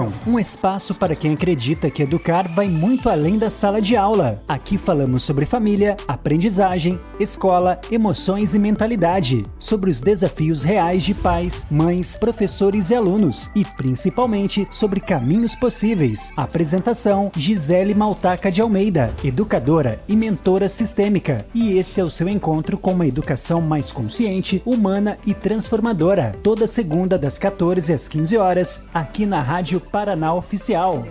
Um espaço para quem acredita que educar vai muito além da sala de aula. Aqui falamos sobre família, aprendizagem, escola, emoções e mentalidade, sobre os desafios reais de pais, mães, professores e alunos e, principalmente, sobre caminhos possíveis. Apresentação: Gisele Maltaca de Almeida, educadora e mentora sistêmica. E esse é o seu encontro com uma educação mais consciente, humana e transformadora. Toda segunda das 14 às 15 horas, aqui na Rádio Paraná Oficial.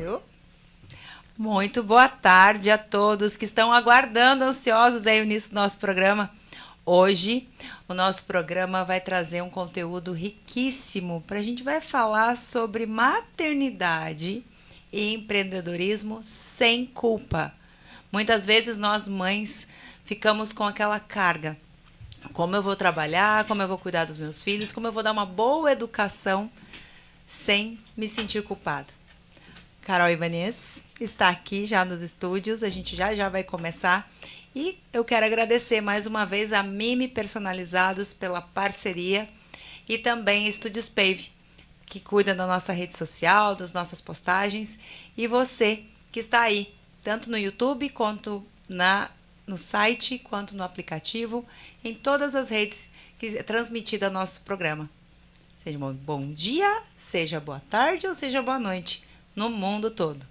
Muito boa tarde a todos que estão aguardando, ansiosos aí o início do nosso programa. Hoje, o nosso programa vai trazer um conteúdo riquíssimo. A gente vai falar sobre maternidade e empreendedorismo sem culpa. Muitas vezes nós mães ficamos com aquela carga. Como eu vou trabalhar, como eu vou cuidar dos meus filhos, como eu vou dar uma boa educação sem me sentir culpada. Carol Ibanez está aqui já nos estúdios, a gente já vai começar. E eu quero agradecer mais uma vez a Mimi Personalizados pela parceria e também Estúdios Pave, que cuida da nossa rede social, das nossas postagens. E você que está aí, tanto no YouTube quanto no site, quanto no aplicativo, em todas as redes que é transmitida nosso programa. Seja bom dia, seja boa tarde ou seja boa noite, no mundo todo.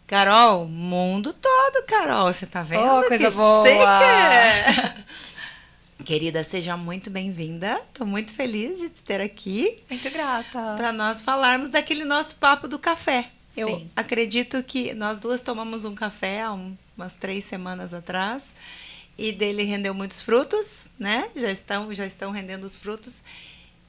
Carol, mundo todo, Carol, você tá vendo? Oh, coisa que boa! Chique. Querida, seja muito bem-vinda. Tô muito feliz de te ter aqui. Muito grata. Para nós falarmos daquele nosso papo do café. Sim. Eu acredito que nós duas tomamos um café há umas 3 semanas atrás e dele rendeu muitos frutos, né? Já estão rendendo os frutos.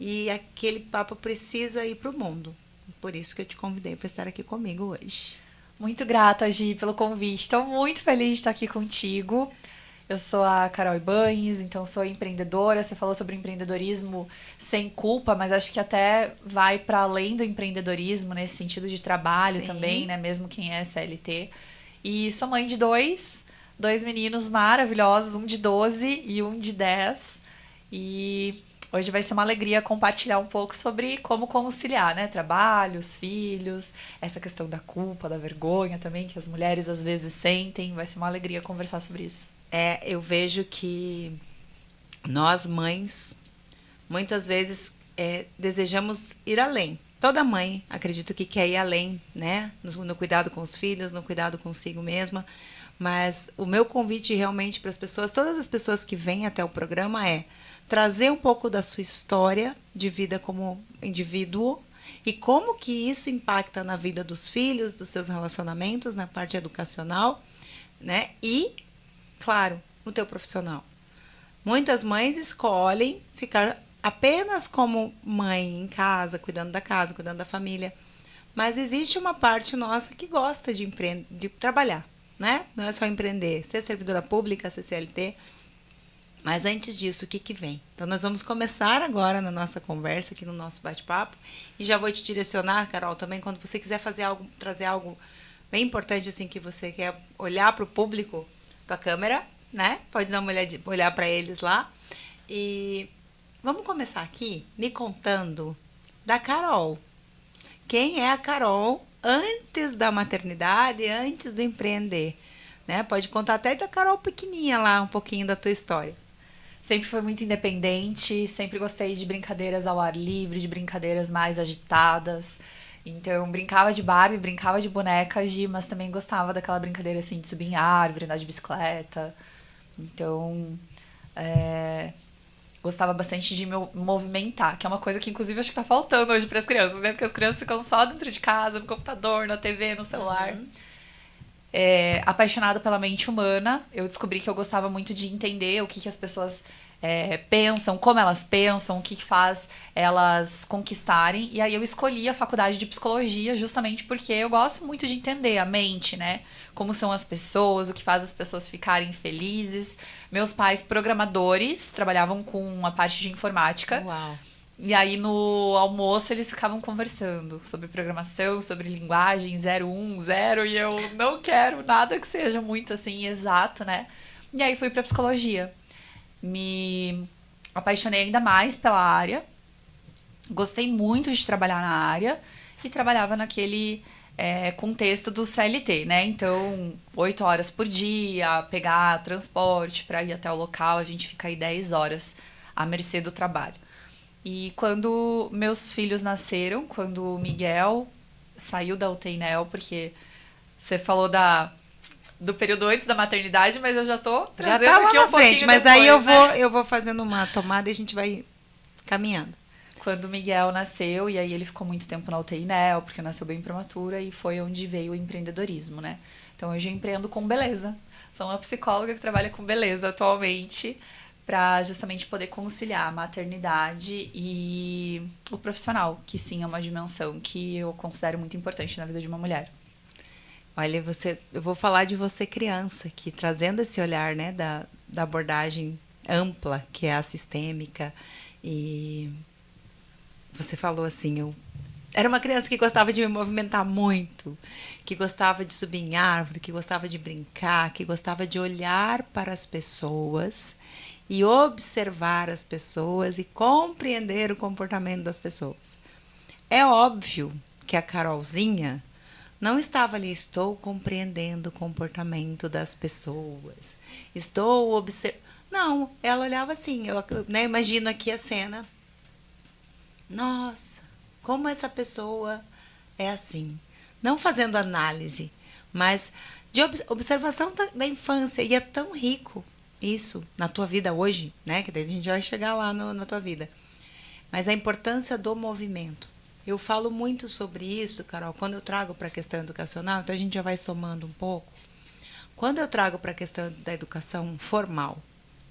E aquele papo precisa ir para o mundo. Por isso que eu te convidei para estar aqui comigo hoje. Muito grata, Gi, pelo convite. Estou muito feliz de estar aqui contigo. Eu sou a Carol Ibanez, então sou empreendedora. Você falou sobre empreendedorismo sem culpa, mas acho que até vai para além do empreendedorismo, nesse sentido de trabalho. Sim. Também, né? Mesmo quem é CLT. E sou mãe de dois meninos maravilhosos, um de 12 e um de 10. E hoje vai ser uma alegria compartilhar um pouco sobre como conciliar, né? Trabalho, os filhos, essa questão da culpa, da vergonha também, que as mulheres às vezes sentem. Vai ser uma alegria conversar sobre isso. Eu vejo que nós, mães, muitas vezes desejamos ir além. Toda mãe, acredito que quer ir além, né? No cuidado com os filhos, no cuidado consigo mesma. Mas o meu convite realmente para as pessoas, todas as pessoas que vêm até o programa trazer um pouco da sua história de vida como indivíduo e como que isso impacta na vida dos filhos, dos seus relacionamentos, na parte educacional, né? E, claro, no teu profissional. Muitas mães escolhem ficar apenas como mãe em casa, cuidando da família. Mas existe uma parte nossa que gosta de trabalhar, né? Não é só empreender, ser servidora pública, ser CLT. Mas antes disso, o que vem? Então, nós vamos começar agora na nossa conversa, aqui no nosso bate-papo. E já vou te direcionar, Carol, também, quando você quiser fazer algo, trazer algo bem importante, assim, que você quer olhar para o público, tua câmera, né? Pode dar uma olhar para eles lá. E vamos começar aqui me contando da Carol. Quem é a Carol antes da maternidade, antes do empreender? Né? Pode contar até da Carol pequenininha lá, um pouquinho da tua história. Sempre fui muito independente, sempre gostei de brincadeiras ao ar livre, de brincadeiras mais agitadas. Então, brincava de Barbie, brincava de boneca, mas também gostava daquela brincadeira assim de subir em árvore, andar de bicicleta. Então, gostava bastante de me movimentar, que é uma coisa que inclusive acho que tá faltando hoje para as crianças, né? Porque as crianças ficam só dentro de casa, no computador, na TV, no celular. Uhum. Apaixonada pela mente humana, eu descobri que eu gostava muito de entender o que as pessoas pensam, como elas pensam, o que faz elas conquistarem. E aí eu escolhi a faculdade de psicologia justamente porque eu gosto muito de entender a mente, né? Como são as pessoas, o que faz as pessoas ficarem felizes. Meus pais, programadores, trabalhavam com a parte de informática. Uau! E aí, no almoço, eles ficavam conversando sobre programação, sobre linguagem 010, e eu não quero nada que seja muito, assim, exato, né? E aí, fui pra psicologia. Me apaixonei ainda mais pela área. Gostei muito de trabalhar na área. e trabalhava naquele contexto do CLT, né? Então, 8 horas por dia, pegar transporte para ir até o local, a gente fica aí 10 horas à mercê do trabalho. E quando meus filhos nasceram, quando o Miguel saiu da UTI Neo, porque você falou do período antes da maternidade, mas eu já tô trazendo Já tá lá aqui na um pouquinho frente, mas depois, daí né? eu vou fazendo uma tomada e a gente vai caminhando. Quando o Miguel nasceu, e aí ele ficou muito tempo na UTI Neo, porque nasceu bem prematura, e foi onde veio o empreendedorismo, né? Então hoje eu empreendo com beleza. Sou uma psicóloga que trabalha com beleza atualmente, para justamente poder conciliar a maternidade e o profissional, que sim é uma dimensão que eu considero muito importante na vida de uma mulher. Olha, eu vou falar de você criança, que trazendo esse olhar, né, da abordagem ampla, que é a sistêmica, e você falou assim, eu era uma criança que gostava de me movimentar muito, que gostava de subir em árvore, que gostava de brincar, que gostava de olhar para as pessoas e observar as pessoas e compreender o comportamento das pessoas. É óbvio que a Carolzinha não estava ali, estou compreendendo o comportamento das pessoas, estou observando. Não, ela olhava assim, eu, né, imagino aqui a cena. Nossa, como essa pessoa é assim. Não fazendo análise, mas de observação da infância. E é tão rico isso na tua vida hoje, né? Que daí a gente vai chegar lá na tua vida. Mas a importância do movimento. Eu falo muito sobre isso, Carol, quando eu trago para a questão educacional, então a gente já vai somando um pouco. Quando eu trago para a questão da educação formal,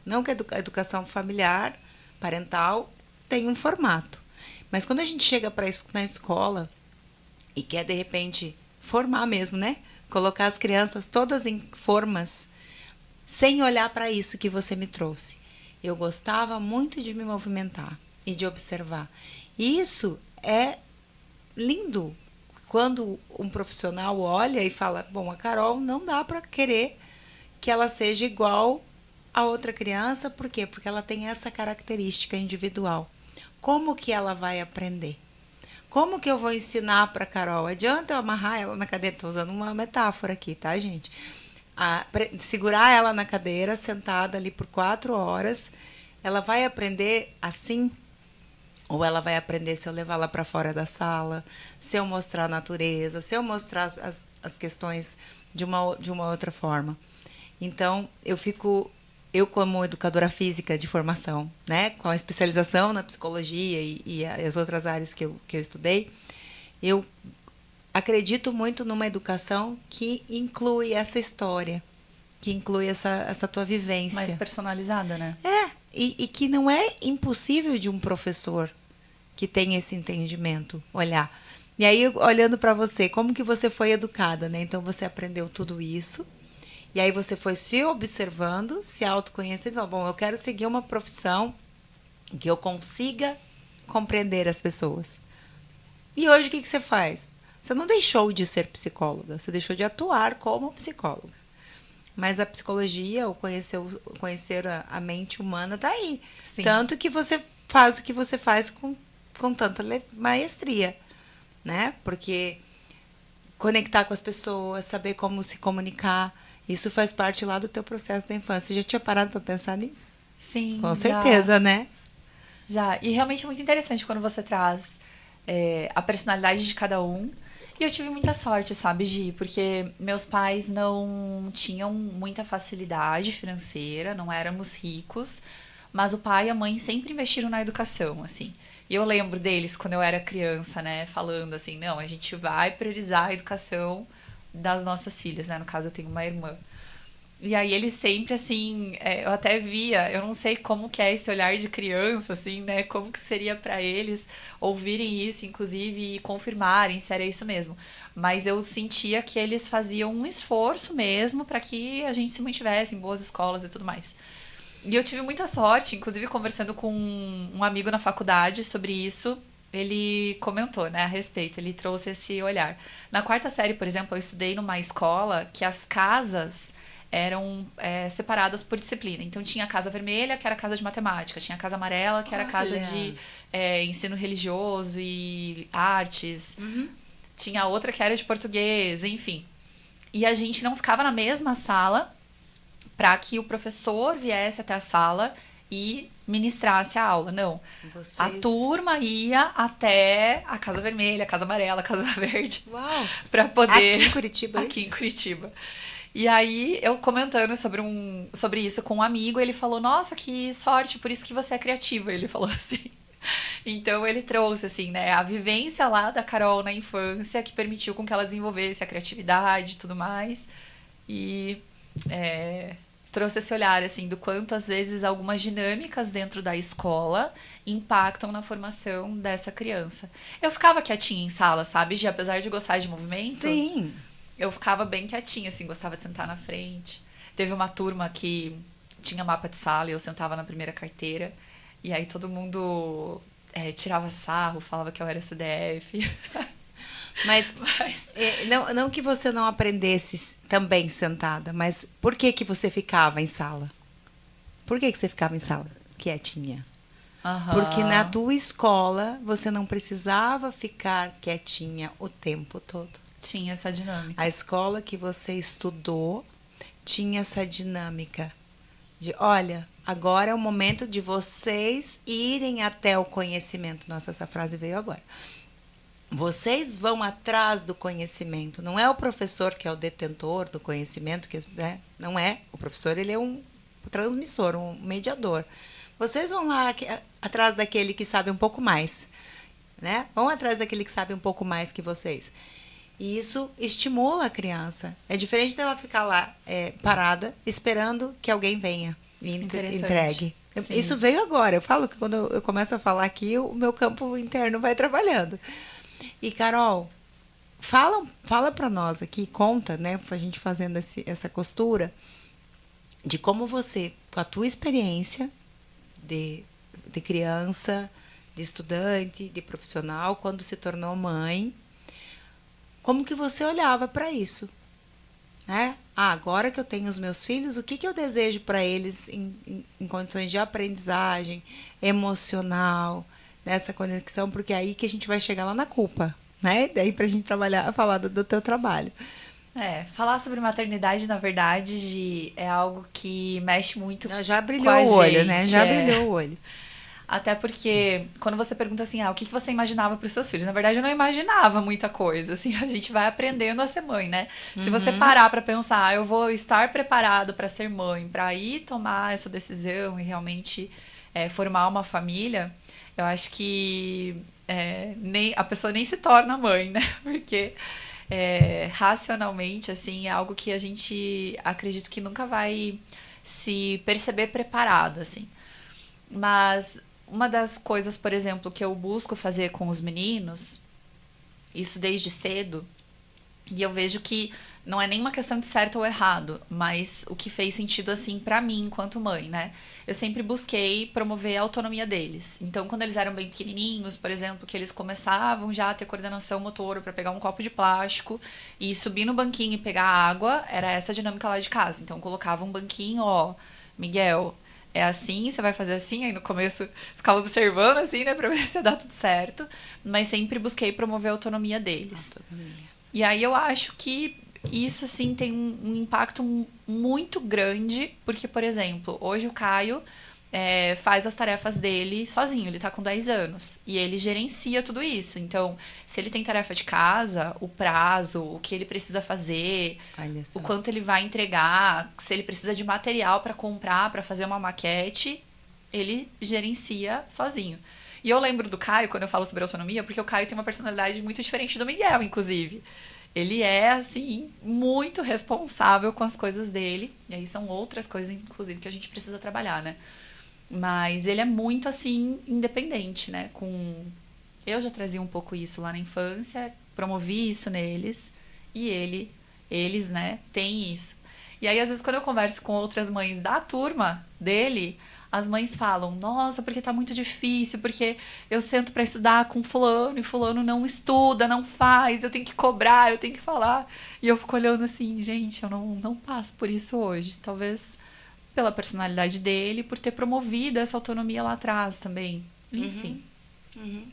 não que a educação familiar, parental, tem um formato. Mas quando a gente chega na escola e quer, de repente, formar mesmo, né? Colocar as crianças todas em formas, sem olhar para isso que você me trouxe. Eu gostava muito de me movimentar e de observar. E isso é lindo quando um profissional olha e fala, bom, a Carol não dá para querer que ela seja igual a outra criança, por quê? Porque ela tem essa característica individual. Como que ela vai aprender? Como que eu vou ensinar para a Carol? Adianta eu amarrar ela na cadeira? Estou usando uma metáfora aqui, tá, gente? Segurar ela na cadeira, sentada ali por 4 horas, ela vai aprender assim? Ou ela vai aprender se eu levá-la para fora da sala, se eu mostrar a natureza, se eu mostrar as questões de uma outra forma. Então, eu como educadora física de formação, né, com a especialização na psicologia e as outras áreas que eu estudei, eu acredito muito numa educação que inclui essa história, que inclui essa tua vivência. Mais personalizada, né? E que não é impossível de um professor que tem esse entendimento olhar. E aí, olhando para você, como que você foi educada, né? Então, você aprendeu tudo isso. E aí você foi se observando, se autoconhecendo, falou, bom, eu quero seguir uma profissão que eu consiga compreender as pessoas. E hoje o que você faz? Você não deixou de ser psicóloga, você deixou de atuar como psicóloga. Mas a psicologia, o conhecer a mente humana está aí. Sim. Tanto que você faz o que você faz com tanta maestria, né? Porque conectar com as pessoas, saber como se comunicar, isso faz parte lá do teu processo da infância. Você já tinha parado para pensar nisso? Sim. Com certeza, né? Já. E realmente é muito interessante quando você traz a personalidade de cada um. E eu tive muita sorte, sabe, Gi? Porque meus pais não tinham muita facilidade financeira, não éramos ricos. Mas o pai e a mãe sempre investiram na educação, assim. E eu lembro deles, quando eu era criança, né? Falando assim, não, a gente vai priorizar a educação das nossas filhas, né? No caso, eu tenho uma irmã. E aí eles sempre, assim, eu até via, eu não sei como que é esse olhar de criança, assim, né? Como que seria para eles ouvirem isso, inclusive, e confirmarem se era isso mesmo. Mas eu sentia que eles faziam um esforço mesmo para que a gente se mantivesse em boas escolas e tudo mais. E eu tive muita sorte, inclusive conversando com um amigo na faculdade sobre isso, ele comentou, né, a respeito, ele trouxe esse olhar. Na 4ª série, por exemplo, eu estudei numa escola que as casas eram separadas por disciplina. Então tinha a casa vermelha, que era a casa de matemática, tinha a casa amarela, que era a casa de ensino religioso e artes. Uhum. tinha outra que era de português, enfim. E a gente não ficava na mesma sala para que o professor viesse até a sala e ministrasse a aula. Não. Vocês... A turma ia até a Casa Vermelha, a Casa Amarela, a Casa Verde. Uau! Para poder... Aqui em Curitiba? Aqui em Curitiba. E aí, eu comentando sobre isso com um amigo, ele falou, nossa, que sorte, por isso que você é criativa. Ele falou assim. Então, ele trouxe, assim, né, a vivência lá da Carol na infância, que permitiu com que ela desenvolvesse a criatividade e tudo mais. E trouxe esse olhar, assim, do quanto, às vezes, algumas dinâmicas dentro da escola impactam na formação dessa criança. Eu ficava quietinha em sala, sabe, Gi? Apesar de gostar de movimento. Sim. Eu ficava bem quietinha, assim, gostava de sentar na frente. Teve uma turma que tinha mapa de sala e eu sentava na primeira carteira. E aí todo mundo tirava sarro, falava que eu era CDF. Mas não que você não aprendesse também sentada, mas por que você ficava em sala? Por que você ficava em sala quietinha? Uhum. Porque na tua escola você não precisava ficar quietinha o tempo todo. Tinha essa dinâmica. A escola que você estudou tinha essa dinâmica de, olha, agora é o momento de vocês irem até o conhecimento. Nossa, essa frase veio agora. Vocês vão atrás do conhecimento. Não é o professor que é o detentor do conhecimento, não é. O professor, ele é um transmissor, um mediador. Vocês vão lá atrás daquele que sabe um pouco mais, né? Vão atrás daquele que sabe um pouco mais que vocês. E isso estimula a criança. É diferente dela ficar lá parada, esperando que alguém venha e entregue. Sim. Isso veio agora. Eu falo que quando eu começo a falar aqui, o meu campo interno vai trabalhando. E, Carol, fala para nós aqui, conta, né, a gente fazendo essa costura, de como você, com a tua experiência de criança, de estudante, de profissional, quando se tornou mãe, como que você olhava para isso, né? Agora que eu tenho os meus filhos, o que eu desejo para eles em condições de aprendizagem emocional, nessa conexão, porque é aí que a gente vai chegar lá na culpa, né? Daí pra gente falar do teu trabalho. Falar sobre maternidade, na verdade, é algo que mexe muito com a gente. Já brilhou o olho, né? Já brilhou o olho. Até porque, quando você pergunta assim, o que você imaginava para os seus filhos? Na verdade, eu não imaginava muita coisa, assim, a gente vai aprendendo a ser mãe, né? Uhum. Se você parar para pensar, eu vou estar preparado para ser mãe, para ir tomar essa decisão e realmente formar uma família, eu acho que a pessoa nem se torna mãe, né? Porque racionalmente, assim, é algo que a gente acredito que nunca vai se perceber preparado, assim. Mas uma das coisas, por exemplo, que eu busco fazer com os meninos, isso desde cedo, e eu vejo que não é nenhuma questão de certo ou errado, mas o que fez sentido, assim, pra mim, enquanto mãe, né? Eu sempre busquei promover a autonomia deles. Então, quando eles eram bem pequenininhos, por exemplo, que eles começavam já a ter coordenação motora para pegar um copo de plástico e subir no banquinho e pegar água, era essa a dinâmica lá de casa. Então, eu colocava um banquinho, Miguel, é assim, você vai fazer assim. Aí no começo ficava observando assim, né, pra ver se ia dar tudo certo. Mas sempre busquei promover a autonomia deles. E aí eu acho que isso, assim, tem um impacto muito grande. Porque, por exemplo, hoje o Caio faz as tarefas dele sozinho. Ele tá com 10 anos. E ele gerencia tudo isso. Então, se ele tem tarefa de casa, o prazo, o que ele precisa fazer, o quanto ele vai entregar, se ele precisa de material para comprar, para fazer uma maquete, ele gerencia sozinho. E eu lembro do Caio, quando eu falo sobre autonomia, porque o Caio tem uma personalidade muito diferente do Miguel, inclusive. Ele é, assim, muito responsável com as coisas dele. E aí são outras coisas, inclusive, que a gente precisa trabalhar, né? Mas ele é muito, assim, independente, né? Eu já trazia um pouco isso lá na infância, promovi isso neles. E eles, né, têm isso. E aí, às vezes, quando eu converso com outras mães da turma dele, as mães falam, nossa, porque tá muito difícil, porque eu sento pra estudar com fulano e fulano não estuda, não faz, eu tenho que cobrar, eu tenho que falar. E eu fico olhando assim, gente, eu não passo por isso hoje. Talvez pela personalidade dele, por ter promovido essa autonomia lá atrás também. Enfim.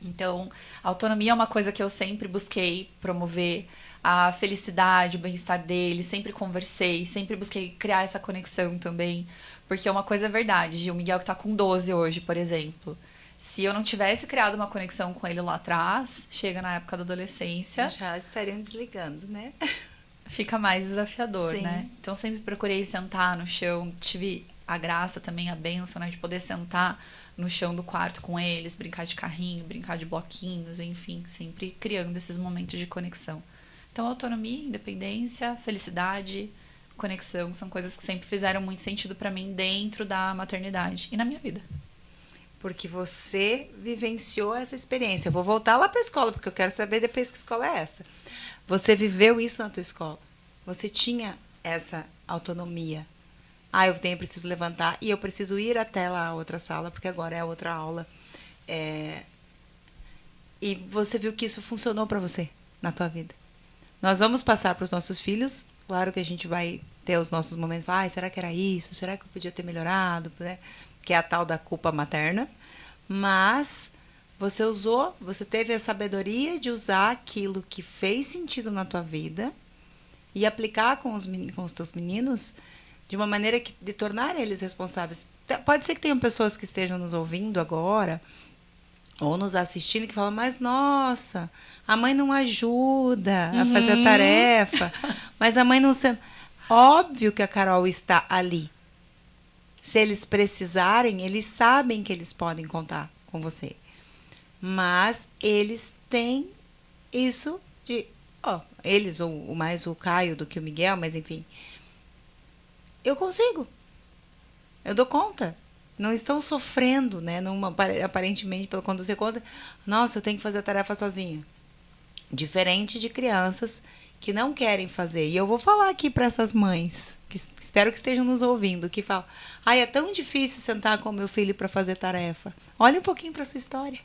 Então, a autonomia é uma coisa que eu sempre busquei promover, a felicidade, o bem-estar dele, sempre conversei, sempre busquei criar essa conexão também, porque uma coisa é verdade, Gil, o Miguel que tá com 12 hoje, por exemplo, se eu não tivesse criado uma conexão com ele lá atrás, chega na época da adolescência... Já estariam desligando, né? Fica mais desafiador, Sim. né? Então, sempre procurei sentar no chão, tive a graça também, a bênção, né, de poder sentar no chão do quarto com eles, brincar de carrinho, brincar de bloquinhos, enfim, sempre criando esses momentos de conexão. Então, autonomia, independência, felicidade, conexão, são coisas que sempre fizeram muito sentido pra mim dentro da maternidade e na minha vida. Porque você vivenciou essa experiência. Eu vou voltar lá para a escola, porque eu quero saber depois que escola é essa. Você viveu isso na tua escola. Você tinha essa autonomia. Ah, preciso levantar e eu preciso ir até lá a outra sala, porque agora é a outra aula. E você viu que isso funcionou para você na tua vida. Nós vamos passar para os nossos filhos. Claro que a gente vai ter os nossos momentos. Será que era isso? Será que eu podia ter melhorado? Né? Que é a tal da culpa materna. Mas você teve a sabedoria de usar aquilo que fez sentido na tua vida e aplicar com os teus meninos de uma maneira de tornar eles responsáveis. Pode ser que tenham pessoas que estejam nos ouvindo agora ou nos assistindo que falam, mas nossa, a mãe não ajuda a fazer a tarefa, mas a mãe não... Óbvio que a Carol está ali. Se eles precisarem, eles sabem que eles podem contar com você. Mas eles têm isso de... eles, ou mais o Caio do que o Miguel, mas enfim... Eu consigo. Eu dou conta. Não estão sofrendo, né? Aparentemente, quando você conta, nossa, eu tenho que fazer a tarefa sozinha. Diferente de crianças que não querem fazer. E eu vou falar aqui para essas mães, que espero que estejam nos ouvindo, que falam, é tão difícil sentar com o meu filho para fazer tarefa. Olha um pouquinho para essa história.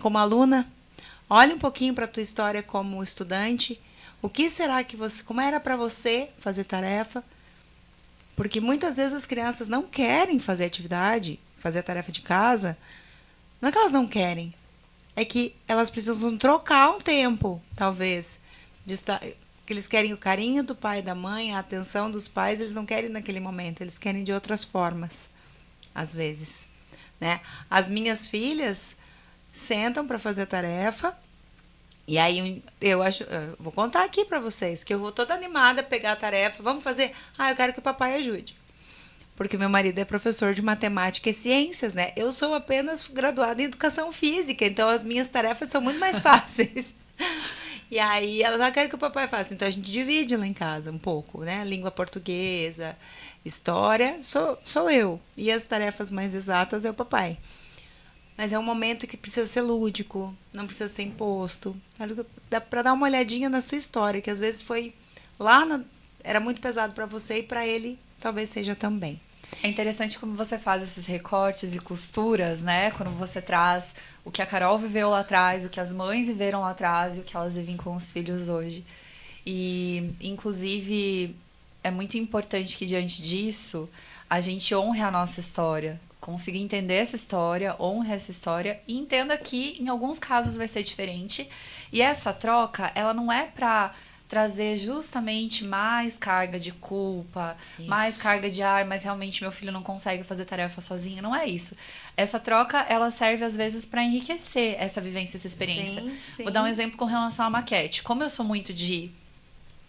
Como aluna, olha um pouquinho para a tua história como estudante. O que será que como era para você fazer tarefa? Porque muitas vezes as crianças não querem fazer atividade, fazer a tarefa de casa. Não é que elas não querem. É que elas precisam trocar um tempo, talvez. Que eles querem o carinho do pai e da mãe, a atenção dos pais, eles não querem naquele momento. Eles querem de outras formas, às vezes. Né? As minhas filhas sentam para fazer a tarefa. E aí eu vou contar aqui para vocês que eu vou toda animada a pegar a tarefa. Vamos fazer? Eu quero que o papai ajude. Porque meu marido é professor de matemática e ciências, né? Eu sou apenas graduada em educação física, então as minhas tarefas são muito mais fáceis. E aí ela quer que o papai faça. Então a gente divide lá em casa um pouco, né? Língua portuguesa, história, sou eu. E as tarefas mais exatas é o papai. Mas é um momento que precisa ser lúdico, não precisa ser imposto. Dá para dar uma olhadinha na sua história, que às vezes foi era muito pesado para você e para ele talvez seja também. É interessante como você faz esses recortes e costuras, né? Quando você traz o que a Carol viveu lá atrás, o que as mães viveram lá atrás e o que elas vivem com os filhos hoje. E, inclusive, é muito importante que, diante disso, a gente honre a nossa história. Conseguir entender essa história, honre essa história e entenda que, em alguns casos, vai ser diferente. E essa troca, ela não é para trazer justamente mais carga de culpa, isso. Mais carga de, mas realmente meu filho não consegue fazer tarefa sozinho. Não é isso. Essa troca, ela serve, às vezes, para enriquecer essa vivência, essa experiência. Sim. Vou dar um exemplo com relação à maquete. Como eu sou muito de...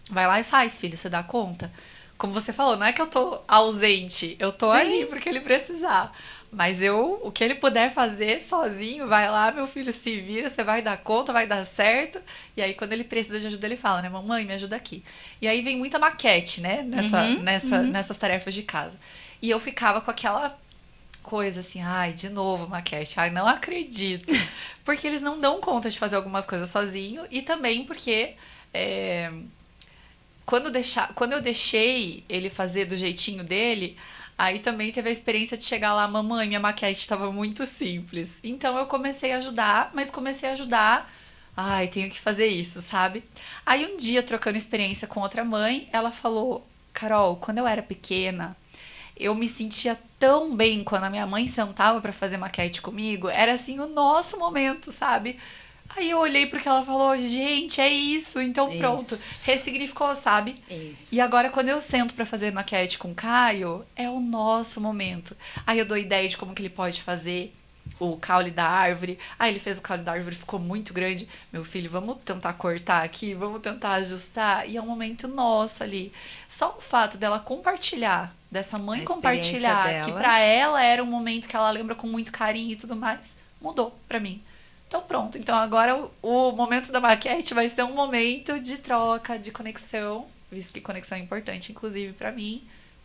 Vai lá e faz, filho, você dá conta? Como você falou, não é que eu tô ausente, eu tô ali porque ele precisar. Mas o que ele puder fazer sozinho, vai lá, meu filho, se vira, você vai dar conta, vai dar certo. E aí, quando ele precisa de ajuda, ele fala, né? Mamãe, me ajuda aqui. E aí vem muita maquete, né? Nessas tarefas de casa. E eu ficava com aquela coisa assim, de novo maquete, não acredito. Porque eles não dão conta de fazer algumas coisas sozinho e também porque... Quando eu deixei ele fazer do jeitinho dele, aí também teve a experiência de chegar lá, mamãe, minha maquete estava muito simples. Então eu comecei a ajudar, mas comecei a ajudar, tenho que fazer isso, sabe? Aí um dia, trocando experiência com outra mãe, ela falou, Carol, quando eu era pequena, eu me sentia tão bem quando a minha mãe sentava pra fazer maquete comigo. Era assim o nosso momento, sabe? Aí eu olhei pro que ela falou, gente, é isso. Então pronto, Isso. ressignificou, sabe? Isso. E agora quando eu sento pra fazer maquete com o Caio, é o nosso momento. Aí eu dou ideia de como que ele pode fazer o caule da árvore. Aí ele fez o caule da árvore, ficou muito grande. Meu filho, vamos tentar cortar aqui, vamos tentar ajustar. E é um momento nosso ali. Só o fato dela compartilhar, dessa mãe A experiência compartilhar, que dela. pra ela era um momento que ela lembra com muito carinho e tudo mais, mudou pra mim. Então pronto, então agora o momento da maquete vai ser um momento de troca, de conexão, visto que conexão é importante, inclusive pra mim,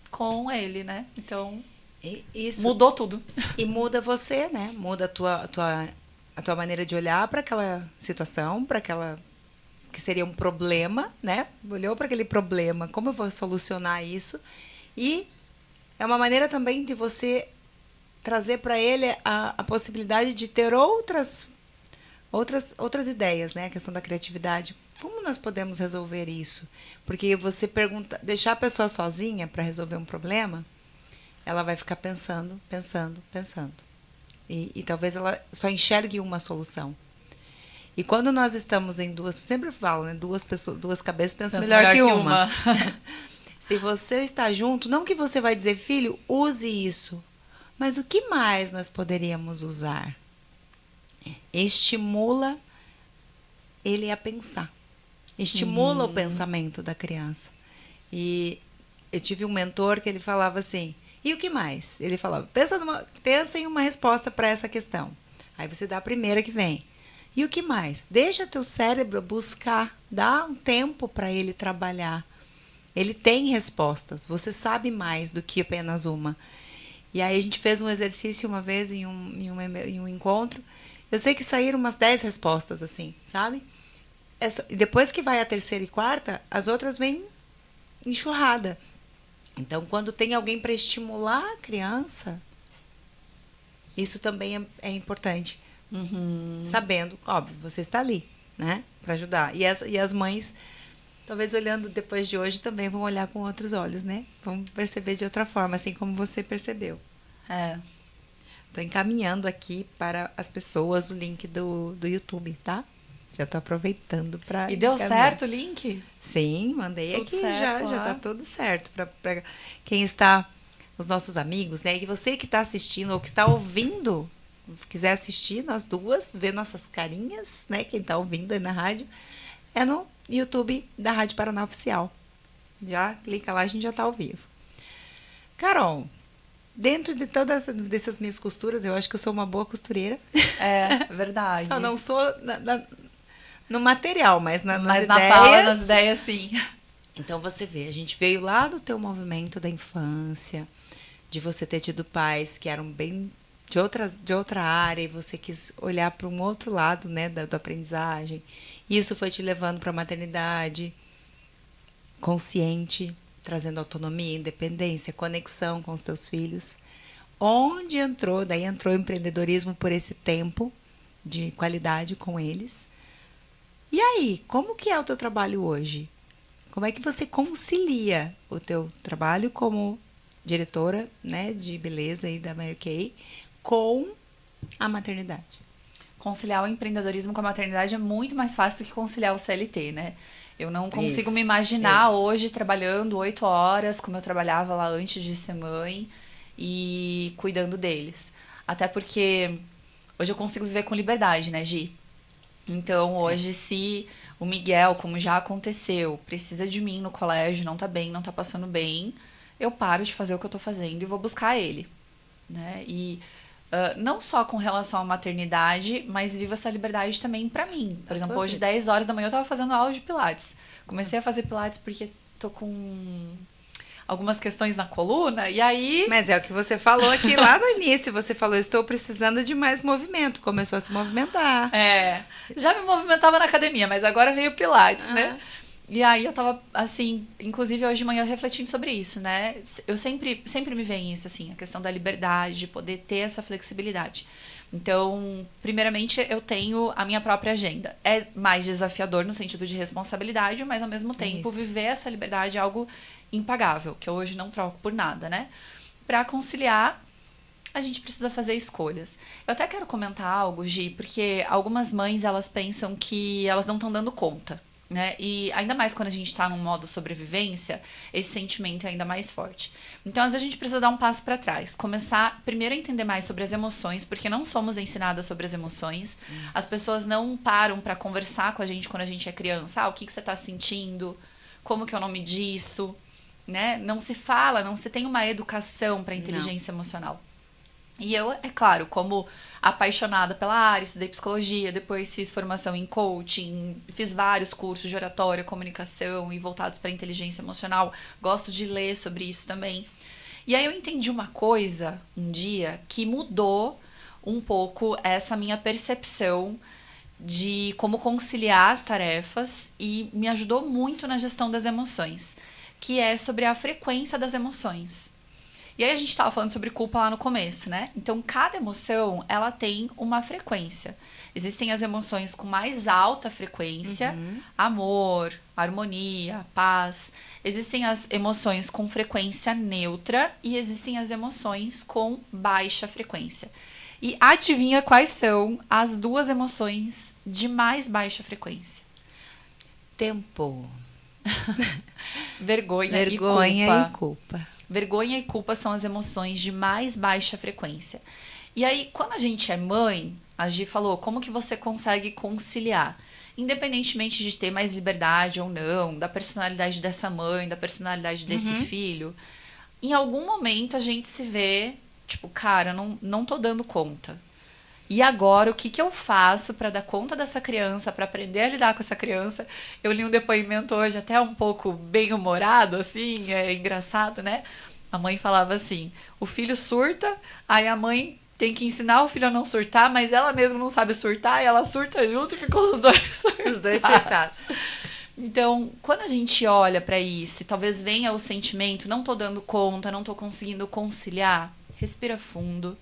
com ele, né? Então Isso. mudou tudo. E muda você, né? Muda a tua maneira de olhar para aquela situação, para aquela que seria um problema, né? Olhou para aquele problema, como eu vou solucionar isso? E é uma maneira também de você trazer para ele a possibilidade de ter outras ideias, né? A questão da criatividade. Como nós podemos resolver isso? Porque você pergunta, deixar a pessoa sozinha para resolver um problema, ela vai ficar pensando. E talvez ela só enxergue uma solução. E quando nós estamos em duas, sempre falo, né? Duas cabeças pensam melhor que uma. Se você está junto, não que você vai dizer, filho, use isso. Mas o que mais nós poderíamos usar? Estimula ele a pensar. Estimula o pensamento da criança. E eu tive um mentor que ele falava assim, e o que mais? Ele falava, pensa em uma resposta para essa questão. Aí você dá a primeira que vem. E o que mais? Deixa teu cérebro buscar, dá um tempo para ele trabalhar. Ele tem respostas, você sabe mais do que apenas uma. E aí a gente fez um exercício uma vez em um encontro. Eu sei que saíram umas 10 respostas assim, sabe? E depois que vai a terceira e quarta, as outras vêm enxurrada. Então, quando tem alguém para estimular a criança, isso também é importante. Sabendo, óbvio, você está ali, né? Para ajudar. E as mães, talvez olhando depois de hoje, também vão olhar com outros olhos, né? Vão perceber de outra forma, assim como você percebeu. Estou encaminhando aqui para as pessoas o link do YouTube, tá? Já estou aproveitando para... E deu certo o link? Sim, mandei tudo aqui certo, já tá tudo certo. Para quem está, os nossos amigos, né? E você que está assistindo ou que está ouvindo, quiser assistir nós duas, ver nossas carinhas, né? Quem está ouvindo aí na rádio, é no YouTube da Rádio Paraná Oficial. Já clica lá, a gente já está ao vivo. Carol, dentro de todas dessas minhas costuras, eu acho que eu sou uma boa costureira. É, verdade. Só não sou no material, mas nas ideias. Na fala, nas ideias, sim. Então você vê, a gente veio lá do teu movimento da infância, de você ter tido pais que eram bem de outra área e você quis olhar para um outro lado, né, da aprendizagem. Isso foi te levando para a maternidade consciente, trazendo autonomia, independência, conexão com os teus filhos. Onde entrou, daí entrou o empreendedorismo por esse tempo de qualidade com eles. E aí, como que é o teu trabalho hoje? Como é que você concilia o teu trabalho como diretora, né, de beleza aí da Mary Kay com a maternidade? Conciliar o empreendedorismo com a maternidade é muito mais fácil do que conciliar o CLT, né? Eu não consigo me imaginar hoje trabalhando 8 horas, como eu trabalhava lá antes de ser mãe, e cuidando deles. Até porque hoje eu consigo viver com liberdade, né, Gi? Então, hoje, se o Miguel, como já aconteceu, precisa de mim no colégio, não tá bem, não tá passando bem, eu paro de fazer o que eu tô fazendo e vou buscar ele, né? E não só com relação à maternidade, mas vivo essa liberdade também pra mim. Por exemplo, hoje, 10 horas da manhã, eu tava fazendo aula de pilates. Comecei a fazer pilates porque tô com algumas questões na coluna, e aí... Mas é o que você falou aqui lá no início, você falou, estou precisando de mais movimento, começou a se movimentar. Já me movimentava na academia, mas agora veio o pilates, né? E aí eu tava, assim, inclusive hoje de manhã refletindo sobre isso, né? Eu sempre me vem isso, assim, a questão da liberdade, de poder ter essa flexibilidade. Então, primeiramente, eu tenho a minha própria agenda. É mais desafiador no sentido de responsabilidade, mas ao mesmo tempo viver essa liberdade é algo impagável, que eu hoje não troco por nada, né? para conciliar, a gente precisa fazer escolhas. Eu até quero comentar algo, Gi, porque algumas mães, elas pensam que elas não estão dando conta, né? E ainda mais quando a gente está num modo sobrevivência, esse sentimento é ainda mais forte. Então, às vezes a gente precisa dar um passo para trás. Começar, primeiro, a entender mais sobre as emoções, porque não somos ensinadas sobre as emoções. Isso. As pessoas não param para conversar com a gente quando a gente é criança. Ah, o que você está sentindo? Como que é o nome disso? Né? Não se fala, não se tem uma educação para inteligência emocional. E eu, é claro, como apaixonada pela área, estudei psicologia, depois fiz formação em coaching, fiz vários cursos de oratória, comunicação e voltados para inteligência emocional. Gosto de ler sobre isso também. E aí eu entendi uma coisa um dia que mudou um pouco essa minha percepção de como conciliar as tarefas e me ajudou muito na gestão das emoções, que é sobre a frequência das emoções. E aí a gente estava falando sobre culpa lá no começo, né? Então, cada emoção, ela tem uma frequência. Existem as emoções com mais alta frequência, amor, harmonia, paz. Existem as emoções com frequência neutra e existem as emoções com baixa frequência. E adivinha quais são as duas emoções de mais baixa frequência? Tempo. Vergonha e culpa. Vergonha e culpa são as emoções de mais baixa frequência. E aí, quando a gente é mãe, a Gi falou, como que você consegue conciliar? Independentemente de ter mais liberdade ou não, da personalidade dessa mãe, da personalidade desse filho, em algum momento a gente se vê, tipo, cara, não tô dando conta. E agora, o que eu faço para dar conta dessa criança, para aprender a lidar com essa criança? Eu li um depoimento hoje até um pouco bem-humorado, assim, é engraçado, né? A mãe falava assim, o filho surta, aí a mãe tem que ensinar o filho a não surtar, mas ela mesma não sabe surtar, e ela surta junto e ficou os dois surtados. Os dois surtados. Então, quando a gente olha para isso e talvez venha o sentimento, não tô dando conta, não tô conseguindo conciliar, respira fundo.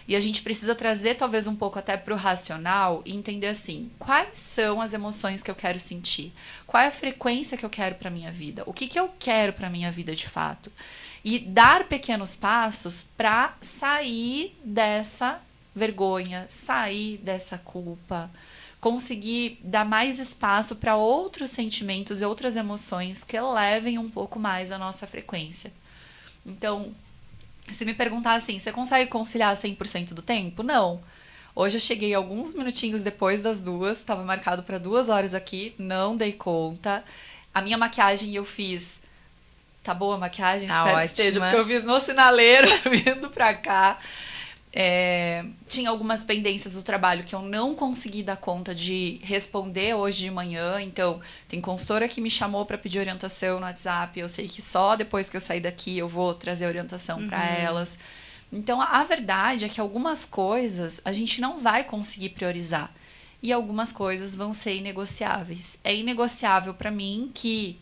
E a gente precisa trazer talvez um pouco até para o racional e entender assim, quais são as emoções que eu quero sentir? Qual é a frequência que eu quero para minha vida? O que eu quero para minha vida de fato? E dar pequenos passos para sair dessa vergonha, sair dessa culpa, conseguir dar mais espaço para outros sentimentos e outras emoções que levem um pouco mais a nossa frequência. Então, se me perguntar assim, você consegue conciliar 100% do tempo? Não. Hoje eu cheguei alguns minutinhos depois das 2, estava marcado para 2 horas aqui, não dei conta. A minha maquiagem eu fiz. Tá boa a maquiagem? Tá Espero ótima. que esteja, porque eu fiz no sinaleiro vindo pra cá. Tinha algumas pendências do trabalho que eu não consegui dar conta de responder hoje de manhã. Então, tem consultora que me chamou para pedir orientação no WhatsApp. Eu sei que só depois que eu sair daqui eu vou trazer orientação para elas. Então, a verdade é que algumas coisas a gente não vai conseguir priorizar. E algumas coisas vão ser inegociáveis. É inegociável para mim que,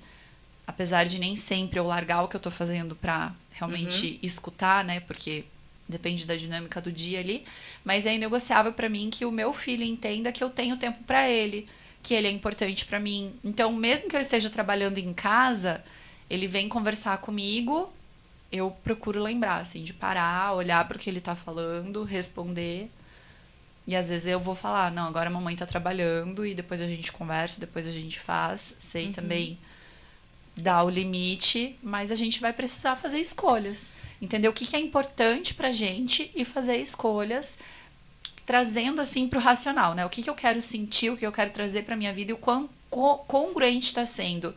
apesar de nem sempre eu largar o que eu tô fazendo para realmente escutar, né? Porque depende da dinâmica do dia ali, mas é inegociável para mim que o meu filho entenda que eu tenho tempo para ele, que ele é importante para mim. Então, mesmo que eu esteja trabalhando em casa, ele vem conversar comigo, eu procuro lembrar, assim, de parar, olhar para o que ele tá falando, responder. E às vezes eu vou falar, não, agora a mamãe tá trabalhando e depois a gente conversa, depois a gente faz. Sei também dar o limite, mas a gente vai precisar fazer escolhas. Entender o que é importante pra gente e fazer escolhas trazendo assim pro racional, né? O que eu quero sentir, o que eu quero trazer pra minha vida e o quão congruente está sendo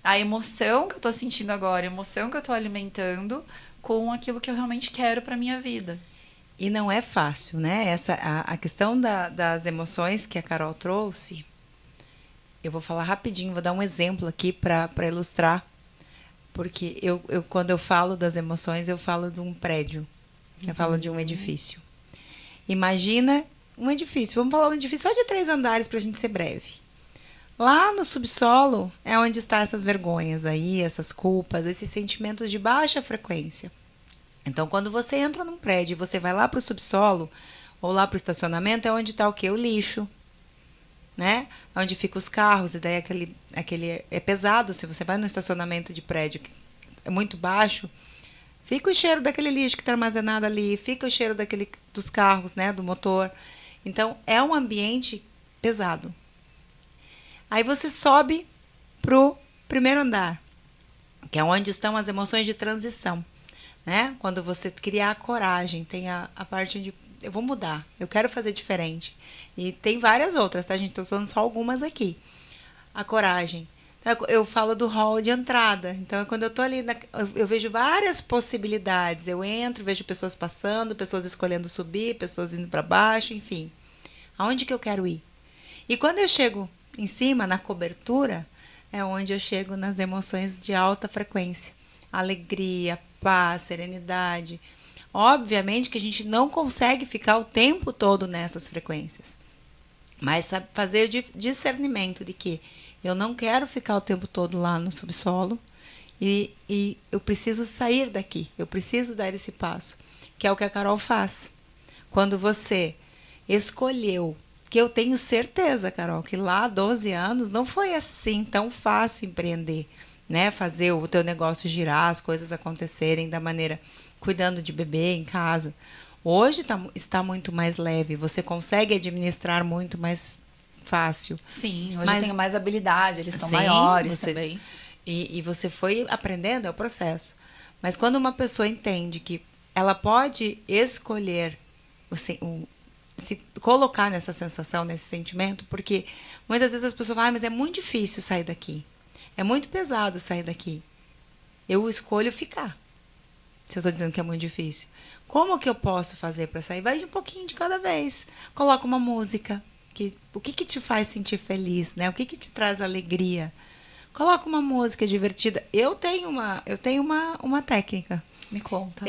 a emoção que eu tô sentindo agora, a emoção que eu tô alimentando com aquilo que eu realmente quero pra minha vida. E não é fácil, né? A questão das emoções que a Carol trouxe, eu vou falar rapidinho, vou dar um exemplo aqui para ilustrar. Porque quando eu falo das emoções, eu falo de um prédio. Eu falo de um edifício. Imagina um edifício. Vamos falar um edifício só de 3 andares para a gente ser breve. Lá no subsolo é onde estão essas vergonhas aí, essas culpas, esses sentimentos de baixa frequência. Então, quando você entra num prédio e você vai lá para o subsolo ou lá para o estacionamento, é onde está o quê? O lixo. Né? Onde ficam os carros, e daí aquele é pesado. Se você vai no estacionamento de prédio que é muito baixo, Fica o cheiro daquele lixo que está armazenado ali, fica o cheiro dos carros, né, do motor. Então, é um ambiente pesado. Aí você sobe pro primeiro andar, que é onde estão as emoções de transição, né? Quando você criar a coragem, tem a parte onde eu vou mudar, eu quero fazer diferente. E tem várias outras, tá, gente? Estou usando só algumas aqui. A coragem. Eu falo do hall de entrada. Então, quando eu tô ali, eu vejo várias possibilidades. Eu entro, vejo pessoas passando, pessoas escolhendo subir, pessoas indo para baixo, enfim. Aonde que eu quero ir? E quando eu chego em cima, na cobertura, é onde eu chego nas emoções de alta frequência. Alegria, paz, serenidade. Obviamente que a gente não consegue ficar o tempo todo nessas frequências. Mas sabe fazer o discernimento de que eu não quero ficar o tempo todo lá no subsolo e eu preciso sair daqui, eu preciso dar esse passo, que é o que a Carol faz. Quando você escolheu, que eu tenho certeza, Carol, que lá há 12 anos não foi assim tão fácil empreender, né? Fazer o teu negócio girar, as coisas acontecerem da maneira, cuidando de bebê em casa. Hoje está muito mais leve, você consegue administrar muito mais fácil. Sim, hoje eu tenho mais habilidade, eles estão maiores também. E você foi aprendendo, é o processo. Mas quando uma pessoa entende que ela pode escolher se colocar nessa sensação, nesse sentimento, porque muitas vezes as pessoas falam, mas é muito difícil sair daqui. É muito pesado sair daqui. Eu escolho ficar. Se eu estou dizendo que é muito difícil. Como que eu posso fazer para sair? Vai de um pouquinho de cada vez. Coloca uma música. O que te faz sentir feliz, né? O que te traz alegria? Coloca uma música divertida. Eu tenho uma técnica. Me conta.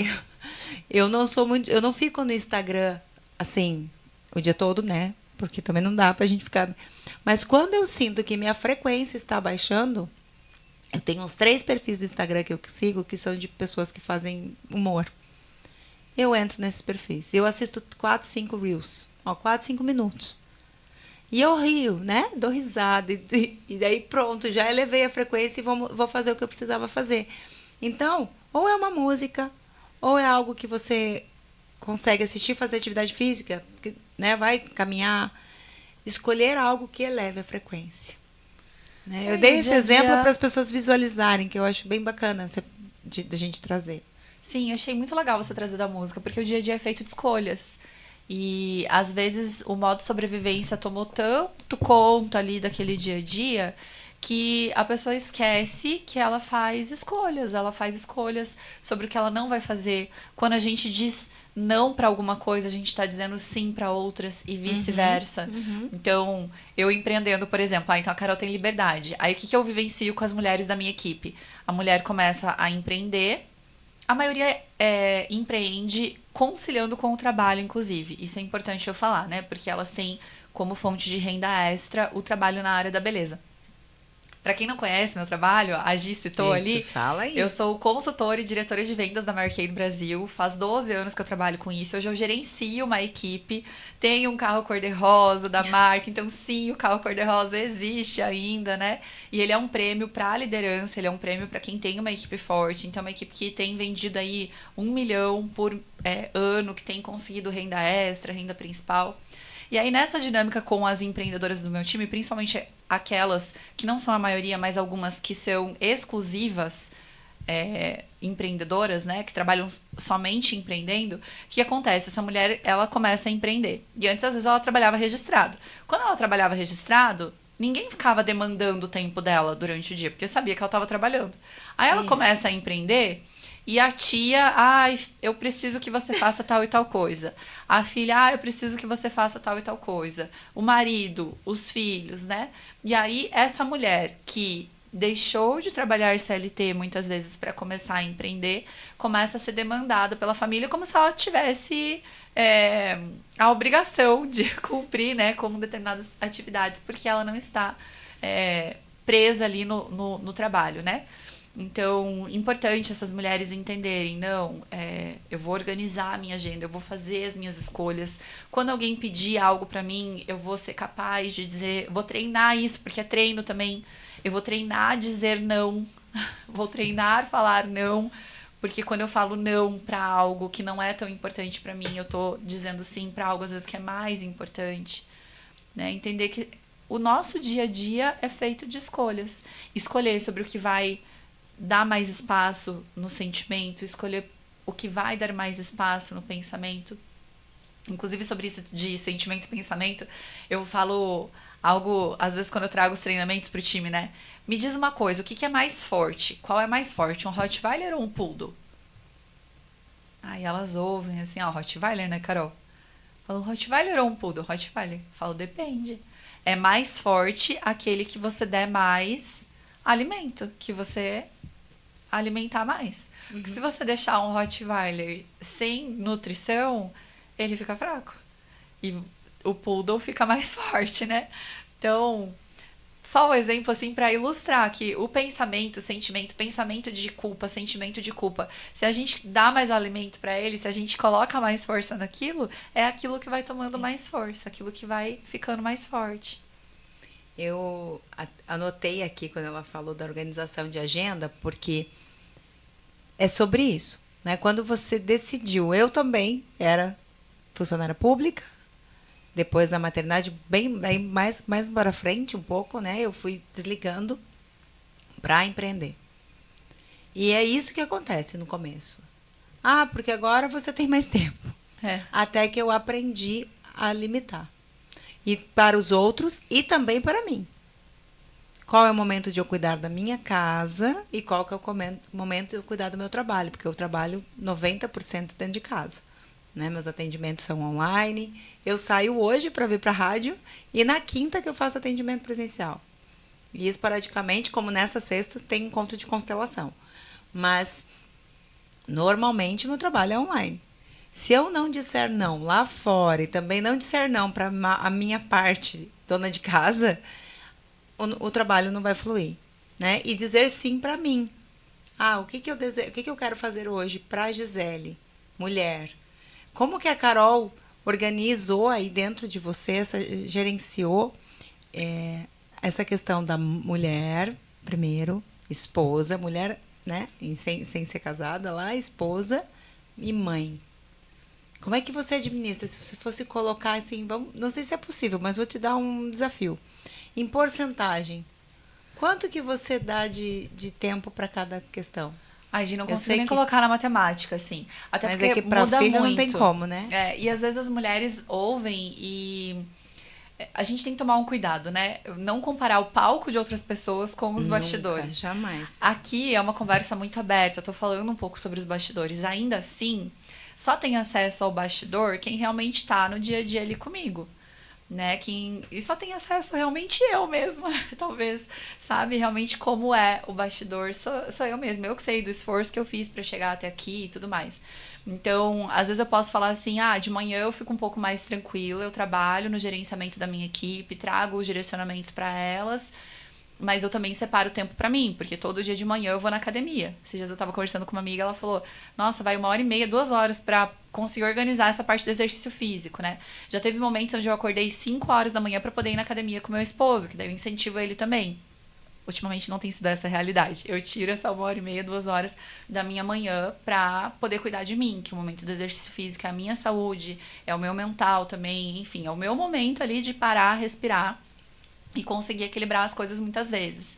Eu não fico no Instagram assim o dia todo, né? Porque também não dá pra gente ficar. Mas quando eu sinto que minha frequência está baixando, eu tenho uns 3 perfis do Instagram que eu sigo que são de pessoas que fazem humor. Eu entro nesses perfis. Eu assisto 4, 5 reels. 4, 5 minutos. E eu rio, né? Dou risada. E daí pronto, já elevei a frequência e vou fazer o que eu precisava fazer. Então, ou é uma música, ou é algo que você consegue assistir, fazer atividade física, né? Vai caminhar. Escolher algo que eleve a frequência. Né? Eu dei esse exemplo para as pessoas visualizarem, que eu acho bem bacana da gente trazer. Sim, achei muito legal você trazer da música, porque o dia a dia é feito de escolhas. E, às vezes, o modo sobrevivência tomou tanto conta ali daquele dia a dia que a pessoa esquece que ela faz escolhas sobre o que ela não vai fazer. Quando a gente diz não para alguma coisa, a gente está dizendo sim para outras e vice-versa. Então, eu empreendendo, por exemplo, então a Carol tem liberdade. Aí, o que eu vivencio com as mulheres da minha equipe? A mulher começa a empreender. A maioria empreende conciliando com o trabalho, inclusive. Isso é importante eu falar, né? Porque elas têm como fonte de renda extra o trabalho na área da beleza. Para quem não conhece meu trabalho, a Gi citou ali. Fala aí. Eu sou consultora e diretora de vendas da Mary Kay do Brasil. Faz 12 anos que eu trabalho com isso. Hoje eu gerencio uma equipe. Tenho um carro cor-de-rosa da marca. Então, sim, o carro cor-de-rosa existe ainda, né? E ele é um prêmio para a liderança. Ele é um prêmio para quem tem uma equipe forte. Então, é uma equipe que tem vendido aí 1 milhão por ano, que tem conseguido renda extra, renda principal. E aí, nessa dinâmica com as empreendedoras do meu time, principalmente aquelas que não são a maioria, mas algumas que são exclusivas empreendedoras, né, que trabalham somente empreendendo, o que acontece? Essa mulher, ela começa a empreender. E antes, às vezes, ela trabalhava registrado. Quando ela trabalhava registrado, ninguém ficava demandando o tempo dela durante o dia, porque sabia que ela estava trabalhando. Aí ela começa a empreender. E a tia, eu preciso que você faça tal e tal coisa. A filha, eu preciso que você faça tal e tal coisa. O marido, os filhos, né? E aí, essa mulher que deixou de trabalhar CLT muitas vezes para começar a empreender, começa a ser demandada pela família como se ela tivesse a obrigação de cumprir, né, com determinadas atividades, porque ela não está presa ali no trabalho, né? Então, importante essas mulheres entenderem, eu vou organizar a minha agenda, eu vou fazer as minhas escolhas. Quando alguém pedir algo para mim, eu vou ser capaz de dizer, vou treinar isso, porque é treino também. Eu vou treinar dizer não, vou treinar falar não, Porque quando eu falo não para algo que não é tão importante para mim, eu tô dizendo sim para algo às vezes que é mais importante, né? Entender que o nosso dia a dia é feito de escolhas. Escolher sobre o que vai dar mais espaço no sentimento, escolher o que vai dar mais espaço no pensamento. Inclusive, sobre isso de sentimento e pensamento, eu falo algo, às vezes, quando eu trago os treinamentos pro time, né? Me diz uma coisa, o que é mais forte? Qual é mais forte, um Rottweiler ou um Poodle? Aí elas ouvem assim, Rottweiler, né, Carol? Falo, Rottweiler ou um Poodle? Rottweiler. Falo, depende. É mais forte aquele que você der mais alimento, que você alimentar mais. Porque se você deixar um Rottweiler sem nutrição, ele fica fraco. E o Poodle fica mais forte, né? Então, só um exemplo assim para ilustrar que o pensamento, sentimento, pensamento de culpa, sentimento de culpa, se a gente dá mais alimento para ele, se a gente coloca mais força naquilo, é aquilo que vai tomando mais força, aquilo que vai ficando mais forte. Eu anotei aqui quando ela falou da organização de agenda, porque é sobre isso, né? Quando você decidiu, eu também era funcionária pública, depois da maternidade, bem mais para frente um pouco, né? Eu fui desligando para empreender. E é isso que acontece no começo. Porque agora você tem mais tempo. Até que eu aprendi a limitar. E para os outros e também para mim. Qual é o momento de eu cuidar da minha casa e qual que é o momento de eu cuidar do meu trabalho, porque eu trabalho 90% dentro de casa. Né? Meus atendimentos são online. Eu saio hoje para vir para a rádio e na quinta que eu faço atendimento presencial. E esporadicamente, como nessa sexta, tem encontro de constelação. Mas, normalmente, meu trabalho é online. Se eu não disser não lá fora e também não disser não para a minha parte dona de casa, o trabalho não vai fluir. Né? E dizer sim para mim. O que eu quero fazer hoje para a Gisele, mulher? Como que a Carol organizou aí dentro de você, gerenciou essa questão da mulher, primeiro, esposa, mulher, né, sem ser casada lá, esposa e mãe. Como é que você administra? Se você fosse colocar assim, não sei se é possível, mas vou te dar um desafio. Em porcentagem, quanto que você dá de tempo para cada questão? Gi, não consigo nem colocar na matemática, assim. Até mas porque é que pra muda filho muito. não tem como, né? E às vezes as mulheres ouvem e a gente tem que tomar um cuidado, né? Não comparar o palco de outras pessoas com os bastidores. Jamais. Aqui é uma conversa muito aberta. Eu tô falando um pouco sobre os bastidores. Ainda assim, só tem acesso ao bastidor quem realmente tá no dia a dia ali comigo. Né? E só tem acesso realmente eu mesma, talvez, sabe? Realmente como é o bastidor, sou eu mesma. Eu que sei do esforço que eu fiz para chegar até aqui e tudo mais. Então, às vezes eu posso falar assim, de manhã eu fico um pouco mais tranquila, eu trabalho no gerenciamento da minha equipe, trago os direcionamentos para elas, mas eu também separo tempo pra mim, porque todo dia de manhã eu vou na academia. Esses dias eu tava conversando com uma amiga, ela falou, nossa, vai 1h30, 2 horas pra conseguir organizar essa parte do exercício físico, né? Já teve momentos onde eu acordei 5 horas da manhã pra poder ir na academia com meu esposo, que daí eu incentivo ele também. Ultimamente não tem sido essa realidade. Eu tiro essa 1h30, 2 horas da minha manhã pra poder cuidar de mim, que o momento do exercício físico é a minha saúde, é o meu mental também, enfim, é o meu momento ali de parar, respirar e conseguir equilibrar as coisas muitas vezes.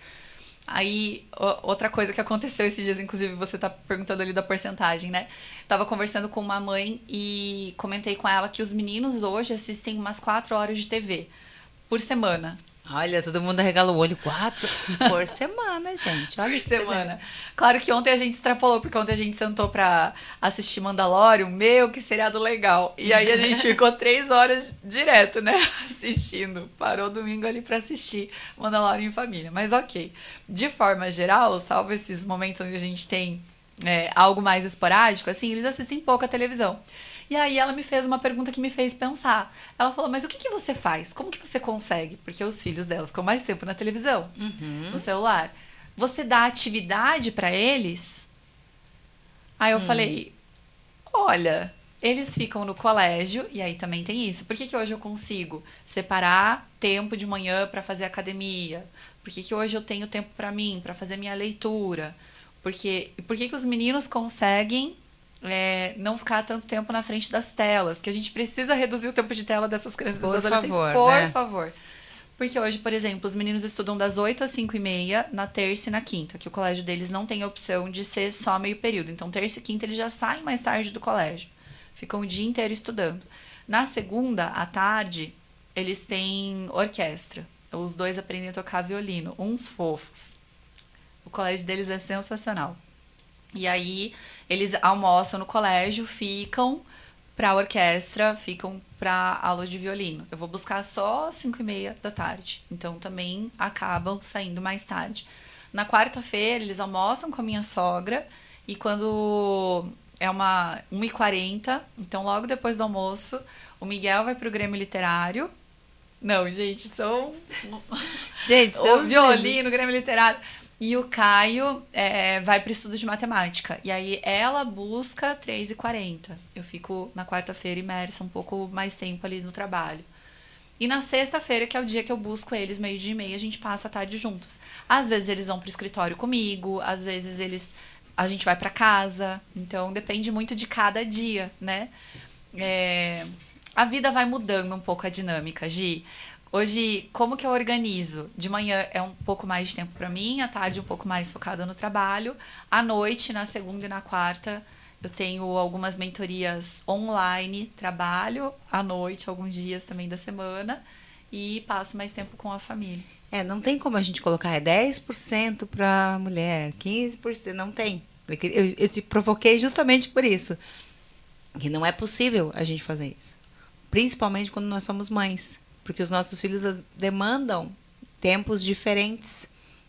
Aí, outra coisa que aconteceu esses dias, inclusive você tá perguntando ali da porcentagem, né? Tava conversando com uma mãe e comentei com ela que os meninos hoje assistem umas 4 horas de TV por semana. Olha, todo mundo arregala o olho. 4 por semana, gente. Olha, por semana. Claro que ontem a gente extrapolou, porque ontem a gente sentou pra assistir Mandalorian. Meu, que seriado legal. E aí a gente ficou 3 horas direto, né? Assistindo. Parou domingo ali pra assistir Mandalorian em família. Mas ok. De forma geral, salvo esses momentos onde a gente tem algo mais esporádico, assim, eles assistem pouco a televisão. E aí ela me fez uma pergunta que me fez pensar. Ela falou, mas o que você faz? Como que você consegue? Porque os filhos dela ficam mais tempo na televisão, no celular. Você dá atividade para eles? Aí eu falei, olha, eles ficam no colégio, e aí também tem isso. Por que hoje eu consigo separar tempo de manhã para fazer academia? Por que hoje eu tenho tempo para mim, para fazer minha leitura? Por que os meninos conseguem não ficar tanto tempo na frente das telas? Que a gente precisa reduzir o tempo de tela dessas crianças e dos adolescentes, por favor. Porque hoje, por exemplo, os meninos estudam das 8 às 5h30 na terça e na quinta, que o colégio deles não tem a opção de ser só meio período. Então, terça e quinta eles já saem mais tarde do colégio. Ficam o dia inteiro estudando. Na segunda, à tarde, eles têm orquestra. Os dois aprendem a tocar violino, uns fofos. O colégio deles é sensacional. E aí, eles almoçam no colégio, ficam pra orquestra, ficam pra aula de violino. Eu vou buscar só às 5h30 da tarde. Então, também acabam saindo mais tarde. Na quarta-feira, eles almoçam com a minha sogra. E quando é 1h40, então logo depois do almoço, o Miguel vai pro Grêmio Literário. Não, gente, são... Gente, o violino, Grêmio Literário. E o Caio vai para o estudo de matemática. E aí ela busca 3h40. Eu fico na quarta-feira imersa um pouco mais tempo ali no trabalho. E na sexta-feira, que é o dia que eu busco eles, 12h30, a gente passa a tarde juntos. Às vezes eles vão pro escritório comigo, às vezes a gente vai para casa. Então depende muito de cada dia, né? A vida vai mudando um pouco a dinâmica, Gi. Hoje, como que eu organizo? De manhã é um pouco mais de tempo para mim, à tarde um pouco mais focada no trabalho. À noite, na segunda e na quarta, eu tenho algumas mentorias online, trabalho à noite, alguns dias também da semana, e passo mais tempo com a família. Não tem como a gente colocar 10% para mulher, 15%, não tem. Eu te provoquei justamente por isso, que não é possível a gente fazer isso. Principalmente quando nós somos mães. Porque os nossos filhos demandam tempos diferentes,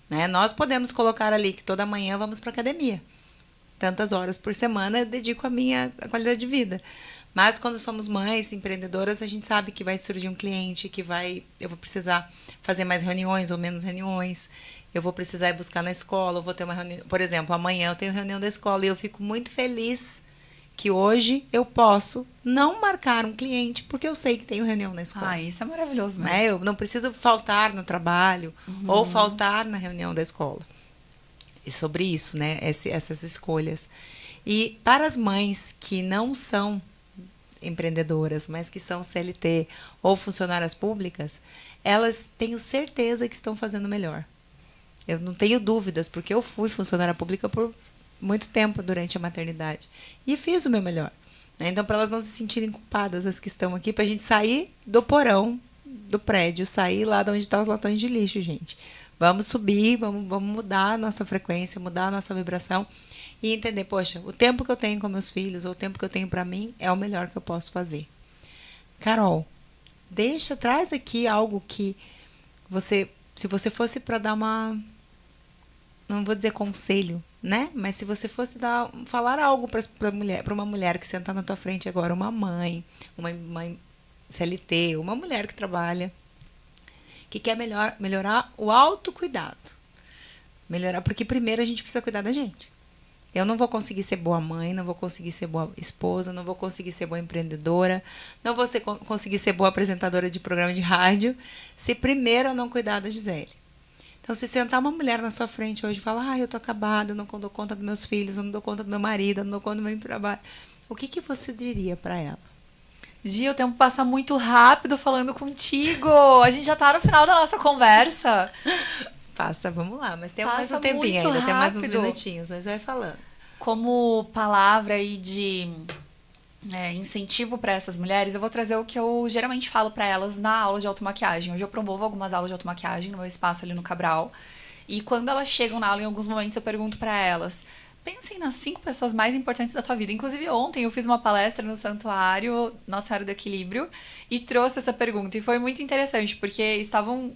né? Nós podemos colocar ali que toda manhã vamos para academia. Tantas horas por semana eu dedico a minha qualidade de vida. Mas quando somos mães empreendedoras, a gente sabe que vai surgir um cliente, eu vou precisar fazer mais reuniões ou menos reuniões. Eu vou precisar ir buscar na escola, eu vou ter uma reunião. Por exemplo, amanhã eu tenho reunião da escola e eu fico muito feliz que hoje eu posso não marcar um cliente porque eu sei que tenho reunião na escola. Isso é maravilhoso mesmo. Eu não preciso faltar no trabalho ou faltar na reunião da escola. E sobre isso, né? Essas escolhas. E para as mães que não são empreendedoras, mas que são CLT ou funcionárias públicas, elas tenho certeza que estão fazendo melhor. Eu não tenho dúvidas, porque eu fui funcionária pública por muito tempo durante a maternidade. E fiz o meu melhor. Né? Então, para elas não se sentirem culpadas, as que estão aqui, para a gente sair do porão do prédio, sair lá de onde estão os latões de lixo, gente. Vamos subir, vamos mudar a nossa frequência, mudar a nossa vibração e entender, poxa, o tempo que eu tenho com meus filhos, ou o tempo que eu tenho para mim, é o melhor que eu posso fazer. Carol, traz aqui algo que se você fosse para dar não vou dizer conselho, né? Mas se você fosse falar algo para uma mulher que senta na tua frente agora, uma mãe CLT, uma mulher que trabalha, que quer melhorar o autocuidado. Porque primeiro a gente precisa cuidar da gente. Eu não vou conseguir ser boa mãe, não vou conseguir ser boa esposa, não vou conseguir ser boa empreendedora, não vou conseguir ser boa apresentadora de programa de rádio, se primeiro eu não cuidar da Gisele. Então, se sentar uma mulher na sua frente hoje e falar, eu tô acabada, eu não dou conta dos meus filhos, eu não dou conta do meu marido, eu não dou conta do meu trabalho, o que você diria para ela? Gi, o tempo passa muito rápido falando contigo. A gente já tá no final da nossa conversa. Passa, vamos lá. Mas tem mais um tempinho ainda, tem mais uns minutinhos, mas vai falando. Como palavra aí de incentivo para essas mulheres, eu vou trazer o que eu geralmente falo para elas na aula de automaquiagem. Hoje eu promovo algumas aulas de automaquiagem no meu espaço ali no Cabral. E quando elas chegam na aula, em alguns momentos eu pergunto para elas: pensem nas 5 pessoas mais importantes da tua vida. Inclusive, ontem eu fiz uma palestra no Santuário Nossa Senhora do Equilíbrio e trouxe essa pergunta. E foi muito interessante, porque estavam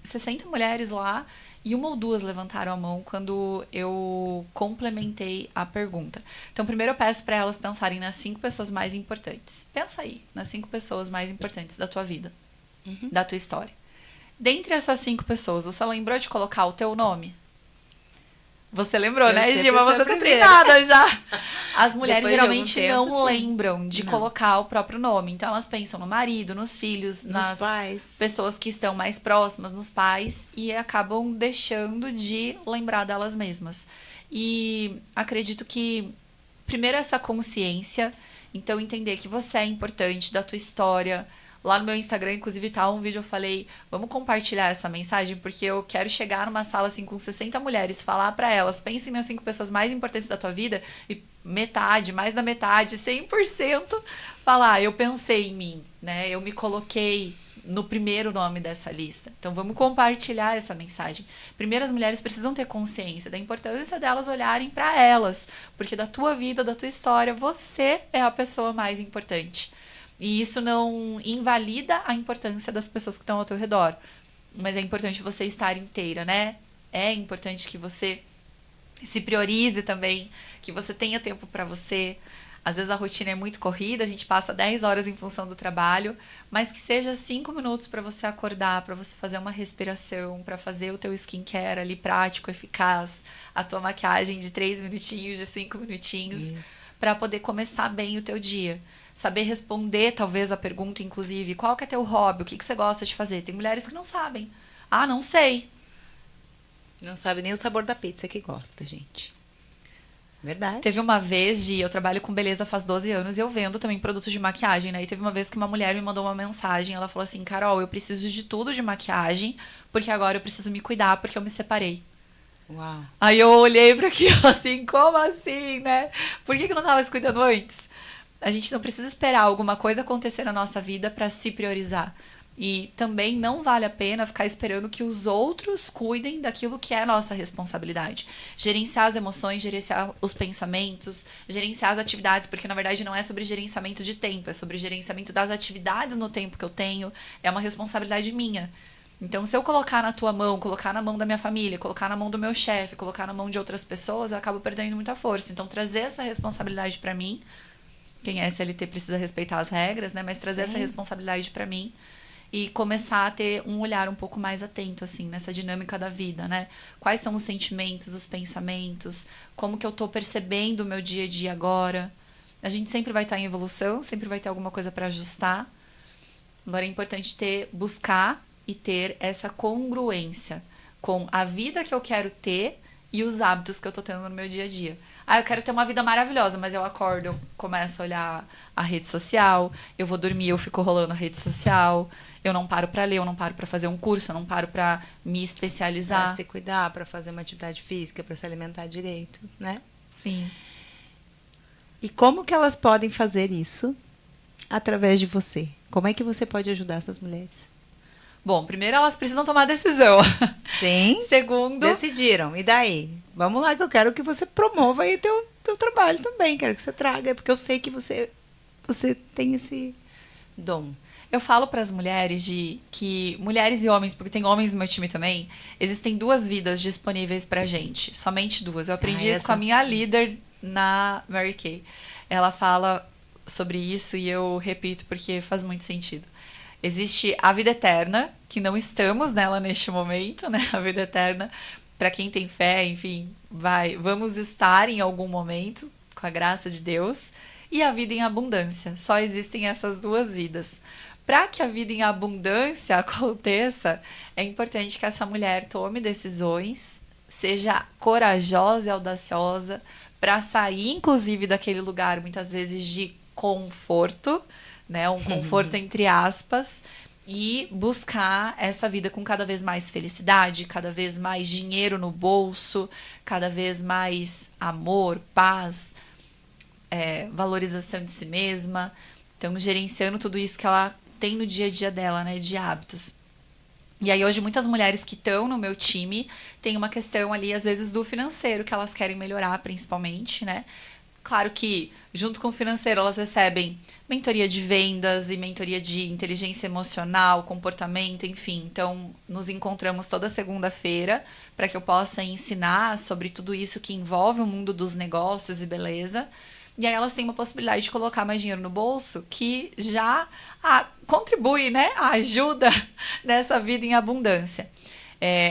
60 mulheres lá e 1 ou 2 levantaram a mão quando eu complementei a pergunta. Então, primeiro eu peço para elas pensarem nas 5 pessoas mais importantes. Pensa aí, nas 5 pessoas mais importantes da tua vida, da tua história. Dentre essas 5 pessoas, você lembrou de colocar o teu nome? Você lembrou, né, Gima? Você tá treinada já. As mulheres geralmente não lembram de colocar o próprio nome. Então, elas pensam no marido, nos filhos, nas pais, pessoas que estão mais próximas, nos pais, e acabam deixando de lembrar delas mesmas. E acredito que, primeiro, essa consciência. Então, entender que você é importante, da tua história. Lá no meu Instagram, inclusive, tá um vídeo, eu falei, vamos compartilhar essa mensagem, porque eu quero chegar numa sala, assim, com 60 mulheres, falar pra elas, pensem nas 5 pessoas mais importantes da tua vida, e metade, mais da metade, 100%, falar, eu pensei em mim, né? Eu me coloquei no primeiro nome dessa lista. Então, vamos compartilhar essa mensagem. Primeiro, as mulheres precisam ter consciência da importância delas olharem pra elas, porque da tua vida, da tua história, você é a pessoa mais importante. E isso não invalida a importância das pessoas que estão ao teu redor. Mas é importante você estar inteira, né? É importante que você se priorize também, que você tenha tempo para você. Às vezes a rotina é muito corrida, a gente passa 10 horas em função do trabalho, mas que seja 5 minutos para você acordar, para você fazer uma respiração, para fazer o teu skincare ali prático, eficaz, a tua maquiagem de 3 minutinhos, de 5 minutinhos, para poder começar bem o teu dia. Saber responder, talvez, a pergunta, inclusive, qual que é teu hobby, o que você gosta de fazer? Tem mulheres que não sabem. Ah, não sei. Não sabe nem o sabor da pizza que gosta, gente. Verdade. Teve uma vez eu trabalho com beleza faz 12 anos e eu vendo também produtos de maquiagem, né? E teve uma vez que uma mulher me mandou uma mensagem, ela falou assim, Carol, eu preciso de tudo de maquiagem, porque agora eu preciso me cuidar, porque eu me separei. Uau. Aí eu olhei pra aquilo assim, como assim, né? Por que eu não tava se cuidando antes? A gente não precisa esperar alguma coisa acontecer na nossa vida para se priorizar. E também não vale a pena ficar esperando que os outros cuidem daquilo que é nossa responsabilidade. Gerenciar as emoções, gerenciar os pensamentos, gerenciar as atividades, porque na verdade não é sobre gerenciamento de tempo, é sobre gerenciamento das atividades no tempo que eu tenho. É uma responsabilidade minha. Então, se eu colocar na tua mão, colocar na mão da minha família, colocar na mão do meu chefe, colocar na mão de outras pessoas, eu acabo perdendo muita força. Então, trazer essa responsabilidade para mim. Quem é SLT precisa respeitar as regras, né? Mas trazer essa responsabilidade para mim e começar a ter um olhar um pouco mais atento, assim, nessa dinâmica da vida, né? Quais são os sentimentos, os pensamentos, como que eu tô percebendo o meu dia a dia agora. A gente sempre vai estar em evolução, sempre vai ter alguma coisa para ajustar. Agora é importante buscar e ter essa congruência com a vida que eu quero ter e os hábitos que eu tô tendo no meu dia a dia. Ah, eu quero ter uma vida maravilhosa, mas eu acordo, eu começo a olhar a rede social, eu vou dormir, eu fico rolando a rede social, eu não paro para ler, eu não paro para fazer um curso, eu não paro para me especializar. Para se cuidar, para fazer uma atividade física, para se alimentar direito, né? Sim. E como que elas podem fazer isso através de você? Como é que você pode ajudar essas mulheres? Bom, primeiro elas precisam tomar decisão. Sim. Segundo... Decidiram. E daí? Vamos lá, que eu quero que você promova aí teu trabalho também. Quero que você traga, porque eu sei que você tem esse dom. Eu falo para as mulheres que mulheres e homens, porque tem homens no meu time também, existem 2 vidas disponíveis pra gente. Somente 2. Eu aprendi isso com a minha líder na Mary Kay. Ela fala sobre isso e eu repito porque faz muito sentido. Existe a vida eterna, que não estamos nela neste momento, né? A vida eterna, para quem tem fé, enfim, vamos estar em algum momento, com a graça de Deus. E a vida em abundância. Só existem essas 2 vidas. Para que a vida em abundância aconteça, é importante que essa mulher tome decisões, seja corajosa e audaciosa, para sair, inclusive, daquele lugar, muitas vezes, de conforto, né? Um conforto entre aspas, e buscar essa vida com cada vez mais felicidade, cada vez mais dinheiro no bolso, cada vez mais amor, paz, valorização de si mesma. Então, gerenciando tudo isso que ela tem no dia a dia dela, né? De hábitos. E aí, hoje, muitas mulheres que estão no meu time têm uma questão ali, às vezes, do financeiro, que elas querem melhorar, principalmente, né? Claro que, junto com o financeiro, elas recebem mentoria de vendas e mentoria de inteligência emocional, comportamento, enfim. Então, nos encontramos toda segunda-feira para que eu possa ensinar sobre tudo isso que envolve o mundo dos negócios e beleza. E aí elas têm uma possibilidade de colocar mais dinheiro no bolso que já contribui, né? Ajuda nessa vida em abundância.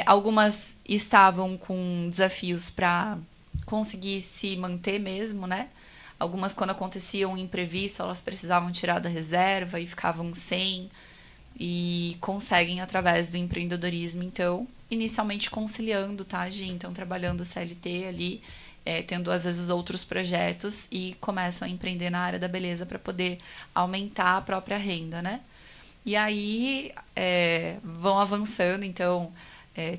Algumas estavam com desafios para conseguir se manter mesmo, né? Algumas, quando acontecia um imprevisto, elas precisavam tirar da reserva e ficavam sem. E conseguem através do empreendedorismo, então, inicialmente conciliando, tá, gente? Então, trabalhando CLT ali tendo às vezes outros projetos e começam a empreender na área da beleza para poder aumentar a própria renda, né? E aí vão avançando, então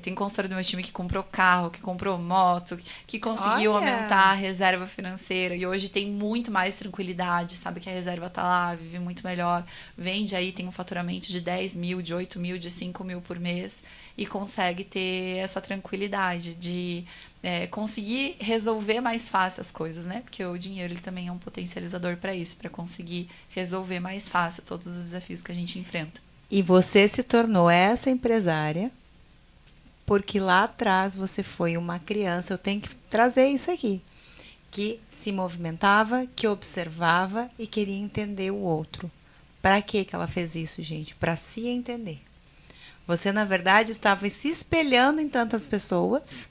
tem consultor do meu time que comprou carro, que comprou moto, que conseguiu Olha! aumentar a reserva financeira e hoje tem muito mais tranquilidade, sabe que a reserva tá lá, vive muito melhor, vende aí, tem um faturamento de 10 mil, de 8 mil, de 5 mil por mês e consegue ter essa tranquilidade de conseguir resolver mais fácil as coisas, né? Porque o dinheiro ele também é um potencializador para isso, para conseguir resolver mais fácil todos os desafios que a gente enfrenta. E você se tornou essa empresária porque lá atrás você foi uma criança, eu tenho que trazer isso aqui, que se movimentava, que observava e queria entender o outro. Para que ela fez isso, gente? Para se entender. Você, na verdade, estava se espelhando em tantas pessoas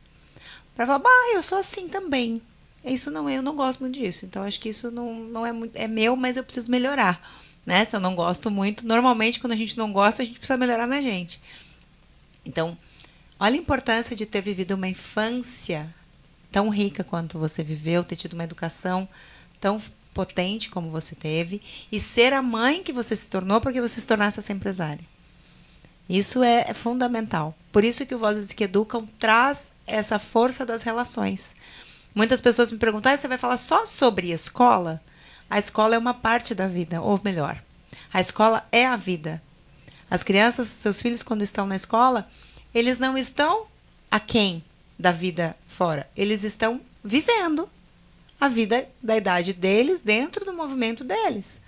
para falar, eu sou assim também. Isso não, eu não gosto muito disso. Então, acho que isso não é muito, é meu, mas eu preciso melhorar. Né? Se eu não gosto muito, normalmente, quando a gente não gosta, a gente precisa melhorar na gente. Então, olha a importância de ter vivido uma infância tão rica quanto você viveu, ter tido uma educação tão potente como você teve e ser a mãe que você se tornou para que você se tornasse essa empresária. Isso é fundamental. Por isso que o Vozes que Educam traz essa força das relações. Muitas pessoas me perguntam, você vai falar só sobre escola? A escola é uma parte da vida, ou melhor, a escola é a vida. As crianças, seus filhos, quando estão na escola, eles não estão aquém da vida fora. Eles estão vivendo a vida da idade deles dentro do movimento deles.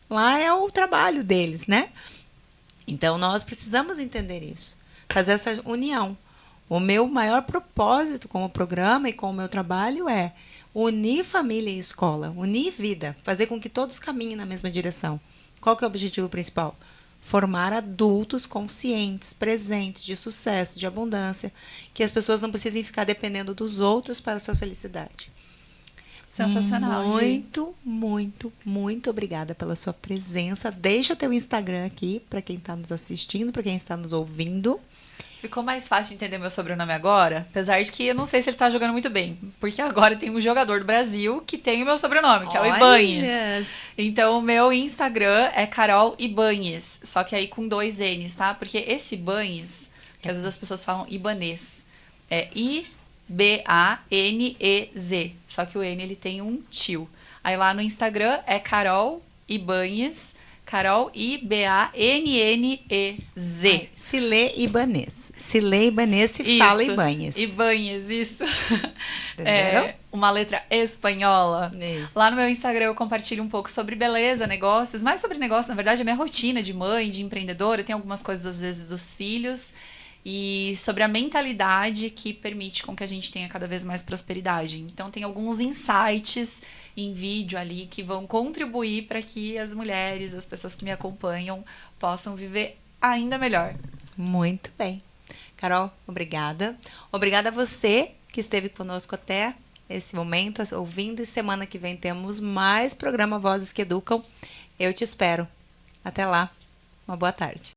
Lá é o trabalho deles, né? Então, nós precisamos entender isso. Fazer essa união. O meu maior propósito com o programa e com o meu trabalho é unir família e escola, unir vida, fazer com que todos caminhem na mesma direção. Qual que é o objetivo principal? Formar adultos conscientes, presentes, de sucesso, de abundância, que as pessoas não precisem ficar dependendo dos outros para a sua felicidade. Sensacional, Muito, muito, muito obrigada pela sua presença. Deixa teu Instagram aqui para quem está nos assistindo, para quem está nos ouvindo. Ficou mais fácil de entender meu sobrenome agora, apesar de que eu não sei se ele tá jogando muito bem, porque agora tem um jogador do Brasil que tem o meu sobrenome, que é o Ibanhes. Então o meu Instagram é Carol Ibanhes, só que aí com 2 N's, tá? Porque esse Ibanhes, que às vezes as pessoas falam ibanês, é I-B-A-N-E-Z, só que o N ele tem um tio. Aí lá no Instagram é Carol Ibanhes, Carol I-B-A-N-N-E-Z. Se lê Ibanês. Se lê Ibanês, se fala Ibanhes. Ibanhes, isso. É uma letra espanhola. Isso. Lá no meu Instagram eu compartilho um pouco sobre beleza, negócios. Mais sobre negócio, na verdade, é minha rotina de mãe, de empreendedora. Tem algumas coisas, às vezes, dos filhos. E sobre a mentalidade que permite com que a gente tenha cada vez mais prosperidade. Então, tem alguns insights em vídeo ali que vão contribuir para que as mulheres, as pessoas que me acompanham, possam viver ainda melhor. Muito bem. Carol, obrigada. Obrigada a você que esteve conosco até esse momento, ouvindo. E semana que vem temos mais programa Vozes que Educam. Eu te espero. Até lá. Uma boa tarde.